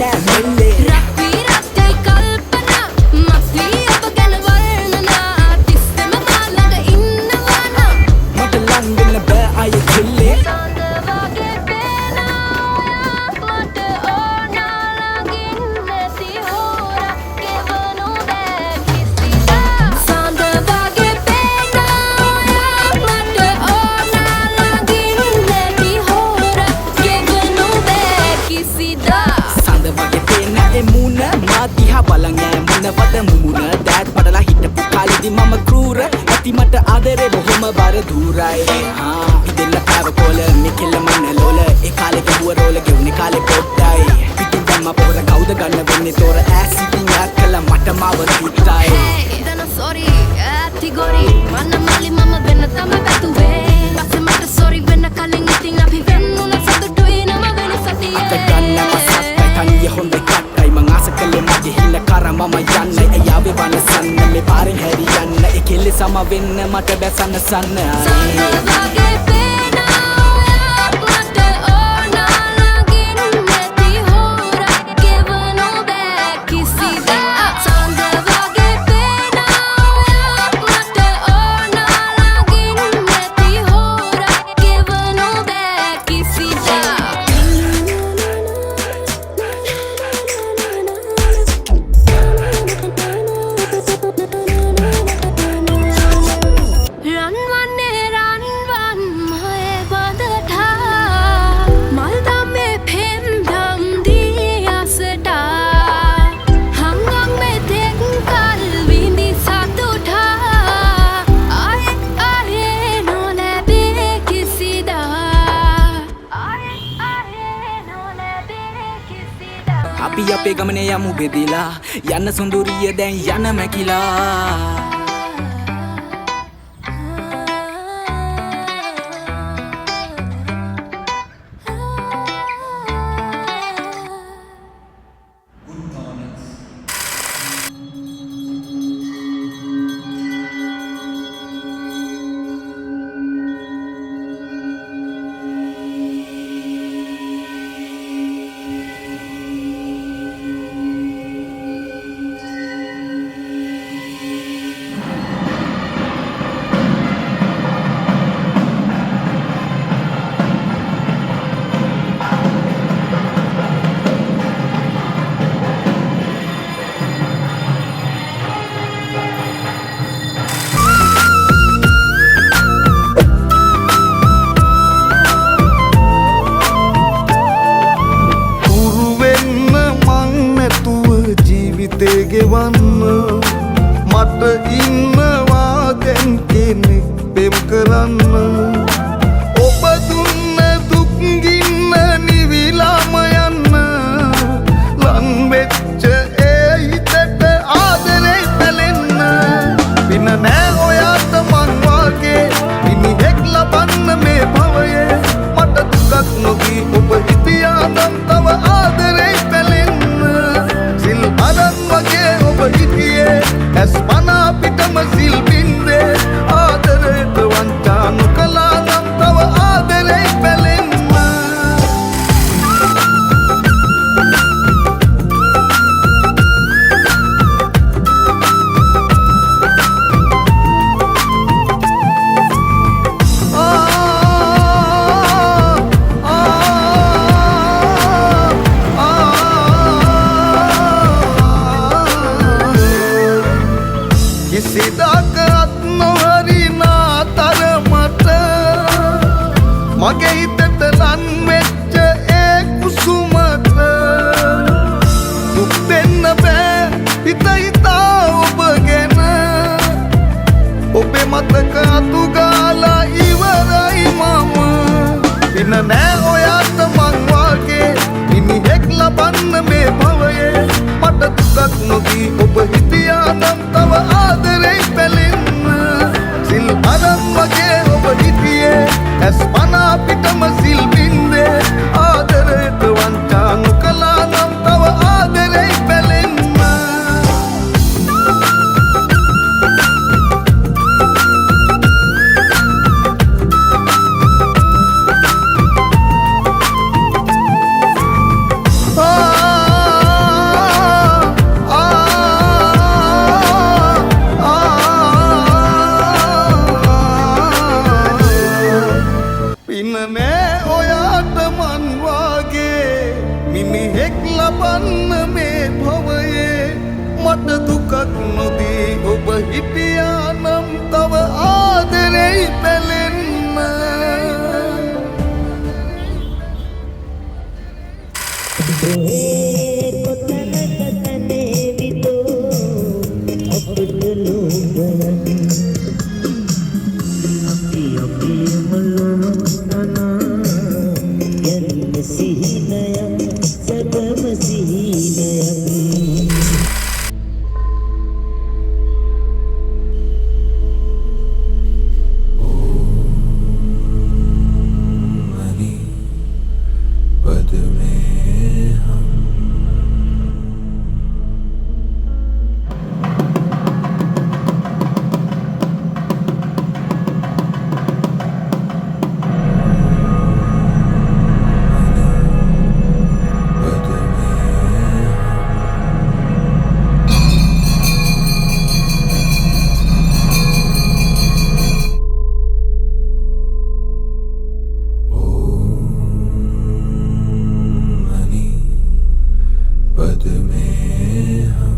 nෑ මෙල්ලේ මම කෘර ඇති මට ආදරේ බොහොම බර දුරයි ඉදෙල්ල පැව කොල මෙකෙල්ල මන්න ලෝල ඒ කාලේ ගහුව රෝල ගෙවුනේ කාලේ පොඩ්ඩයි පිටින් දැම්ම පොර කවුද ගන්න වෙන්නේ තෝර ඈස් ඉතින් යාත් කළා මට මාව තිට්ටයි hey දන sorry ඇති ගොරි මන්න මලි මම වෙන්න තම බැතුවේ පස්සේ මට sorry වෙන්න කලින් ඉතින් අපි වෙන්නුන සතුටුයි නම වෙන සතියේ අත ගන්න මසස්තයි තනිය හොඳ කට්ටයි මං ආස කළේ මගේ හිල කර මම යන්නේ එයාවේ වනසන්න මේ පාරෙන් හැරි යන්න එකෙල්ලේ සම වෙන්න මට බැසන්න සන්න අපි අපේ ගමනේ යමු බෙදිලා යන්න සුන්දරිය දැන් යන මැකිලා ගෙවන්න මට ඉන්නවා දැන් කෙනෙක් පෙම් කරන්න ඔබ දුන්න දුක් ගින්න නිවිලාම යන්න ලං වෙච්ච ඒ හිතට ආදරේ පැලෙන්න පින නෑ ඔයාට මං වාගේ මිනිහෙක් ලබන්න මේ භවයේ මට දුකක් නොදී ඔබ හිටියා නම් තව ආදරේ පැලෙන්න සිල් අරන් වගේ ඔබ හිටියේ ඇස් පන පිටම සිල් බින්දේ ආදරයට වංචා නොකළා නම් තව ආදරේ පැලෙන්න සිදාකත් නොහරිනා තරමට මගේ හිතට ලන් වෙච්ච ඒ කුසුමට දුක් දෙන්න බෑ හිත හිතා ඔබ ගැන ඔබේ මතක අතු ගාලා ඉවරයි මම පින නෑ ඔයාට මං වාගේ මිනිහෙක් ලබන්න මේ භවයේ මට දුකක් නොදී ඔබ හිටියා නම් තව ආදරේ පැලෙන්න සිල් අරන් වගේ ඔබ හිටියේ ඇස් පන පිටම සිල් බින්දේ ආදරයට වංචා නොකළා නම් තව ආදරේ පැලෙන්න බන්න මේ භවයේ මට දුකක් නොදී ඔබ හිටියා නම් තව ආදරෙයි පැලෙන්න पद में हम